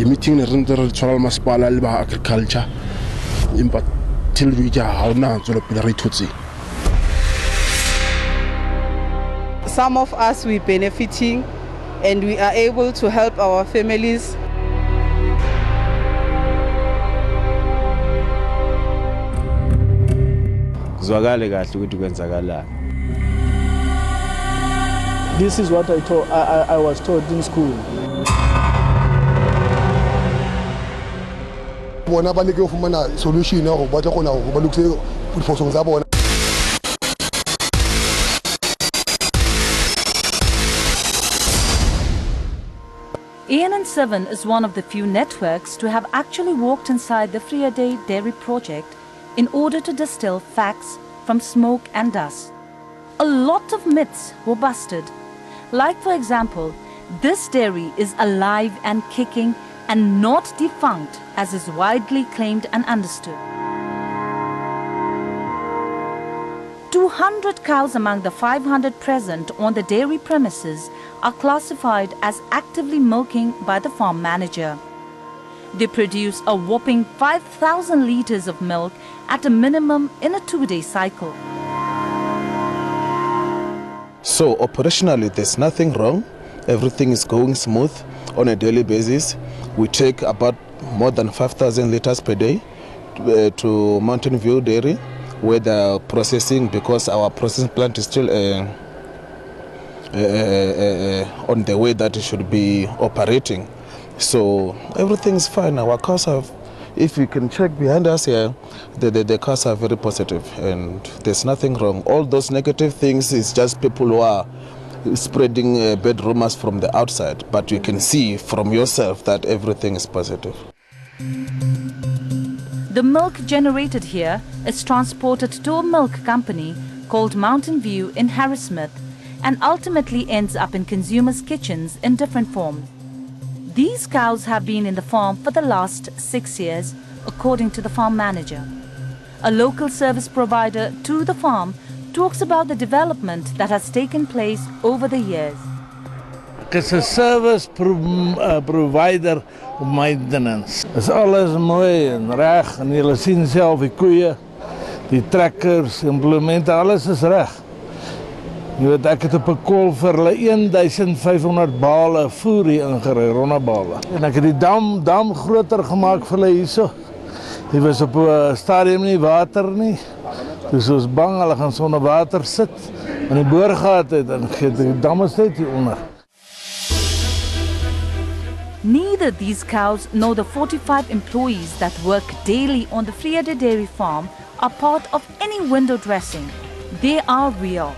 meeting the Rental Maspala agriculture, but till we are now to the Some of us we benefiting and we are able to help our families. This is what I was taught in school. EN7 is one of the few networks to have actually walked inside the Vrede Dairy project in order to distill facts from smoke and dust. A lot of myths were busted. Like, for example, this dairy is alive and kicking and not defunct as is widely claimed and understood. 200 cows among the 500 present on the dairy premises are classified as actively milking by the farm manager. They produce a whopping 5,000 liters of milk at a minimum in a 2-day cycle. So operationally there's nothing wrong. Everything is going smooth on a daily basis. We take about more than 5,000 liters per day to Mountain View Dairy, where they're processing, because our processing plant is still on the way that it should be operating. So everything's fine. Our cows have, if you can check behind us here, the cows are very positive and there's nothing wrong. All those negative things is just people who are spreading bad rumors from the outside, but you can see from yourself that everything is positive. The milk generated here is transported to a milk company called Mountain View in Harrismith and ultimately ends up in consumers' kitchens in different forms. These cows have been in the farm for the last 6 years, according to the farm manager. A local service provider to the farm talks about the development that has taken place over the years. It's a service provider of maintenance. It's alles mooi en reg en julle sien self die koeie, die trekkers, implemente, alles is reg. Jy weet, ek het op 'n kol vir hulle 1500 bale voer hier ingery, rondebale. En ek het die dam groter gemaak vir hulle hierso. Dit was op 'n stadium nie water nie. Dus ons bang hulle gaan sonder water sit. En die boorgat het en die dam is net hier onder. Neither these cows nor the 45 employees that work daily on the Vrede Dairy Farm are part of any window dressing. They are real.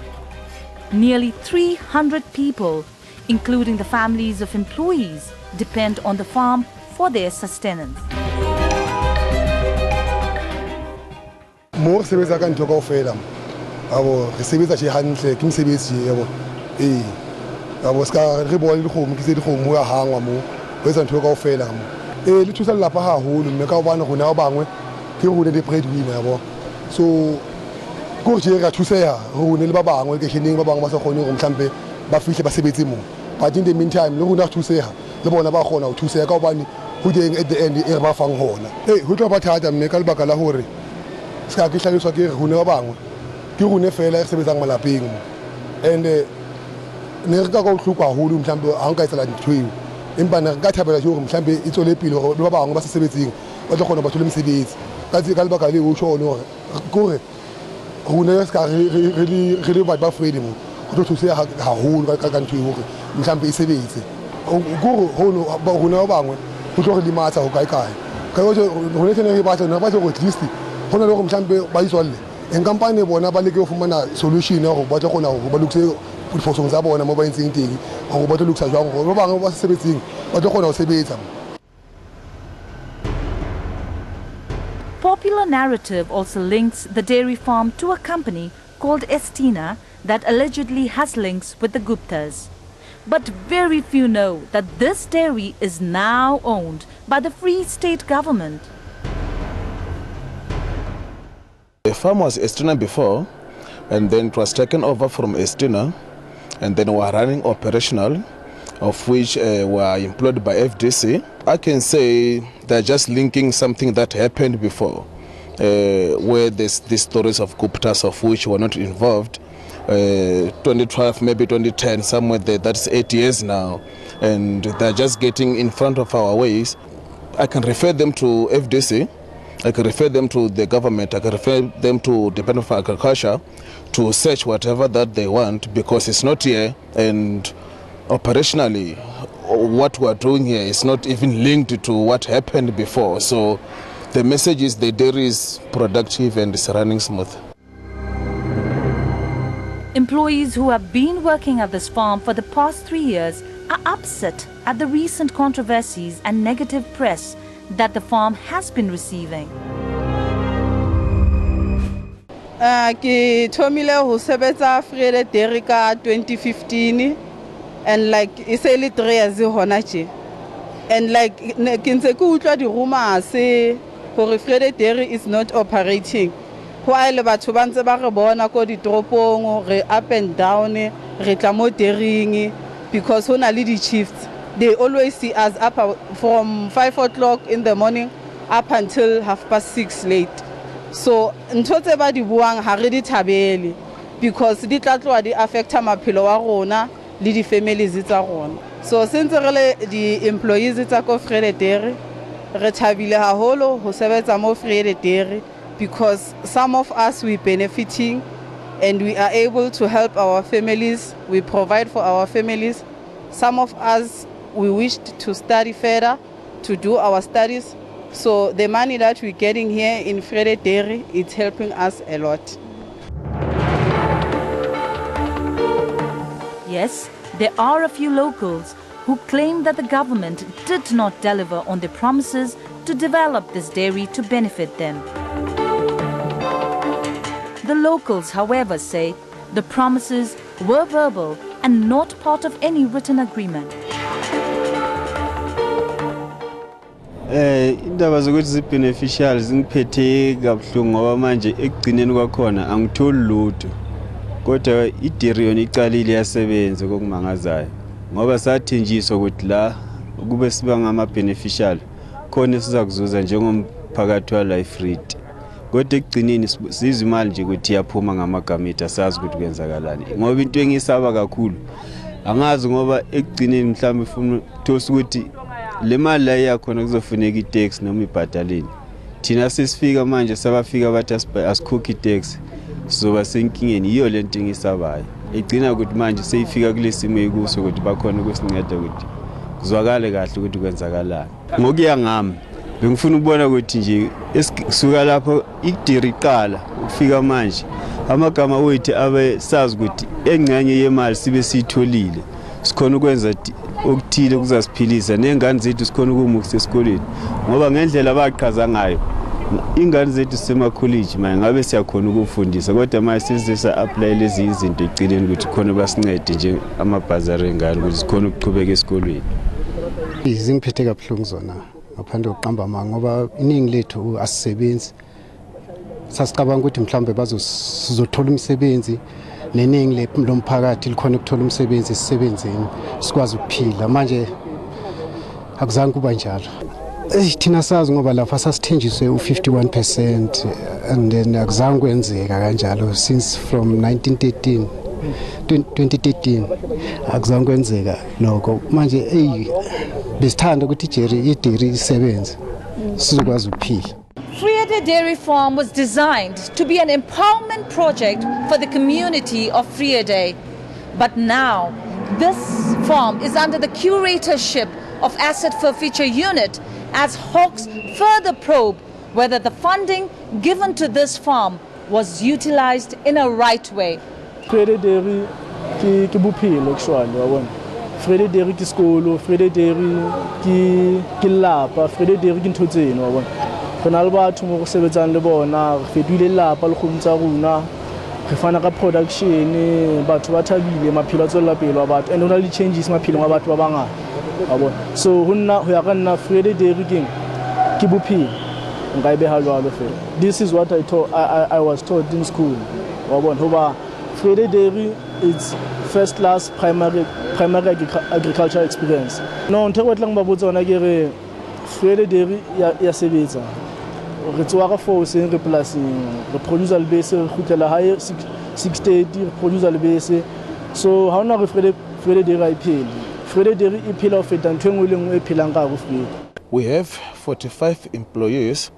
Nearly 300 people, including the families of employees, depend on the farm for their sustenance. More service I can talk of them. Our service actually handle kim service yebo. Our ska rebol home ki se di home ya hangwa mo. Ba sa ntho ka ofela mo. Le thusa lapa ha holo mme ka bona rona ba bangwe ke rona di breadwinner yabo. So go je ra thuseha rona le ba bangwe ke heneng ba bangwe ba sa kgone go mhlambe ba fihle ba sebetse mo. But in the meantime le rona thuseha le bona ba kgona go thuseha ka hobane ho ding at the end e ba fang hona. Ho tlo ba thata mme ka lebaka la hore ska ke hlalosa ke rona ba bangwe ke rona fela re sebetsang malapeng mo. And ne re ka go hlukwa haholo mhlambe ha nka etsela ntho empa ne re ka thabela hore mhlambe e tsole pele hore ba bangwe ba se sebetsing ba tlo kgona ba thole mosebetsi ka lebaka le ho tshone hore kore rona ska re le ba Vrede mo go tlo thusa haholo ka ntho e hore mhlambe e sebetse kore hono ba rona ba bangwe go tlo re limatsa ho kae ka go rona tsene re ba tlo go at least hona le go mhlambe ba isolle en kampane bona ba leke go fumana solution ya go ba tlo gona go ba lokise diphoso tsa bona mo ba ntseng teng go ba tlo lokisa jwang go ba bangwe ba sebetsing ba tlo gona go sebetsa. Popular narrative also links the dairy farm to a company called Estina that allegedly has links with the Guptas. But very few know that this dairy is now owned by the Free State government. The farm was Estina before, and then it was taken over from Estina, and then we are running operational, of which were employed by FDC. I can say they're just linking something that happened before, where there's these stories of Guptas of which were not involved. 2012, maybe 2010, somewhere there, that's 8 years now, and they're just getting in front of our ways. I can refer them to FDC, I can refer them to the government, I can refer them to Department of Agriculture to search whatever that they want, because it's not here, and operationally what we're doing here is not even linked to what happened before. So the message is the dairy is productive and it's running smooth. Employees who have been working at this farm for the past 3 years are upset at the recent controversies and negative press that the farm has been receiving. Ke thomile ho sebetsa Vrede Dairy ka 2015, and like it's only 3 years hona tje, and like ke ntse ke utlwa di rumors hore Vrede Dairy is not operating. Ho a le batho ba ntse ba re bona ko ditropong re up and down re tla mo dairying, because hona le di shifts. They always see us up from 5 o'clock in the morning up until 6:30 late. So ntho tse ba di buang ha re di thabele, because di tla tloa di affecta maphelo wa rona le di families tsa rona. So since re le di employees tsa ko Vrede Dairy, re thabile haholo ho sebetsa mo Vrede Dairy, because some of us we benefiting and we are able to help our families, we provide for our families. Some of us we wished to study further, to do our studies. So the money that we're getting here in Vrede Dairy, it's helping us a lot. Yes, there are a few locals who claim that the government did not deliver on their promises to develop this dairy to benefit them. The locals, however, say the promises were verbal and not part of any written agreement. Indaba zokuthi zi-beneficial zingiphethe kabuhlungu ngoba manje ekugcineni kwakhona angitholi lutho, kodwa idairy yona iqalile yasebenza kokumangazayo ngoba sathenjiswa ukuthi la kube siba ngama-beneficial khona sizakuzuza njengomphakathi wa-Vrede. Kodwa ekugcineni sizwa imali nje ukuthi iyaphuma ngamagamethi, asazi ukuthi kwenzakalani, ngoba into engisaba kakhulu angazi ngoba ekugcineni mhlawumbe ufuna uthosa ukuthi le mali la yakhona kuzofuneka i-tax noma ibhatalini. Thina sesifika manje sabafika bathi asikhokhi i-tax, sizoba senkingeni. Yiyo le nto engisabayo, igcina ukuthi manje seyifika kule simo ekuso ukuthi bakhona ukusinceda ukuthi kuzwakale kahle ukuthi kwenzakalani. Ngokuya ngami bengifuna ukubona ukuthi nje esisuka lapho idairy iqala ukufika manje amagama wethu abe sazi ukuthi engcenye yemali sibe siyitholile, sikhona ukwenza okuthile kuzasiphilisa nengane zethu, sikhona ukumukisa esikoleni, ngoba ngendlela baqhaza ngayo ingane zethu sisema-college manje ngabe siyakhona ukufundisa, kodwa manje sizisa apply lezi izinto eceleni ukuthi khona basincede nje amabhazari engane ukuthi sikhona ukuqhubeka esikoleni. Zingiphethe kabuhlungu zona ngaphandle kokuqamba amanga ngoba iningi lethu asisebenzi. Sasicabanga ukuthi mhlambe bazozothola umsebenzi, neningi lomphakathi likhona ukuthola umsebenzi esisebenzini sikwazi ukuphila. Manje akuzange kuba njalo. Thina sazi ngoba lapha sasithenjiswe u-51% and then akuzange kwenzeka kanjalo since from 2013 akuzange kwenzeka lokho. Manje besithanda ukuthi idairy isebenze sizokwazi ukuphila. Vrede Dairy Farm was designed to be an empowerment project for the community of Vrede. But now, this farm is under the curatorship of Asset Forfeiture Unit as Hawks further probe whether the funding given to this farm was utilized in a right way. Vrede Dairy ke bophelo actually wabona. Vrede Dairy ke skolo, Vrede Dairy ke lapa, Vrede Dairy ke ntho tseno wabona. Re na le batho mo go sebetsang le bona, re fetoile lapa le kgomo tsa rona, re fana ka production, batho ba thabile, maphelo a tswela pele wa batho, and hona le changes maphelong a batho ba bangata wabona. So ho ya ka nna Vrede Dairy ke bophelo nka ibeha jwalo fela. This is what I was taught in school wabona, hoba Vrede Dairy it's first class primary agriculture experience. No, ntho e tlang ba botsa ona ke re Vrede Dairy ya sebetsa. Re tsoa ka for se re polasing, re produce lebese, re khutlela hae 630 re produce lebese. So ha ona re Vrede Dairy a iphela. Vrede Dairy e phela ho feta ntho engwe le ngwe e phelang ka go Vrede. We have 45 employees,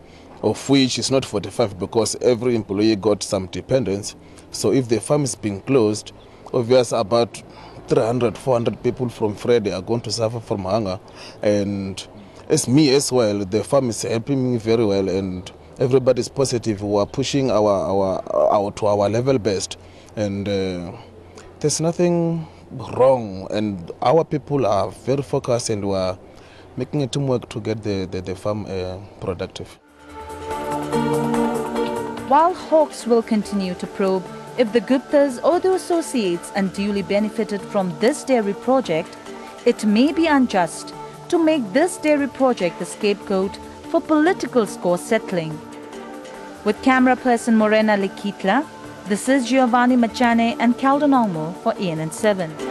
of which is not 45 because every employee got some dependents. So if the farm is being closed, obviously about 300, 400 people from Vrede are going to suffer from hunger. And as me as well, the farm is helping me very well, and everybody is positive. We are pushing our to our level best, and there's nothing wrong. And our people are very focused, and we are making a teamwork to get the farm productive. While hawks will continue to probe if the Guptas or their associates unduly benefited from this dairy project, it may be unjust to make this dairy project the scapegoat for political score settling. With camera person Morena Lekitla, this is Giovanni Machane and Caldon Olmo for ENN7.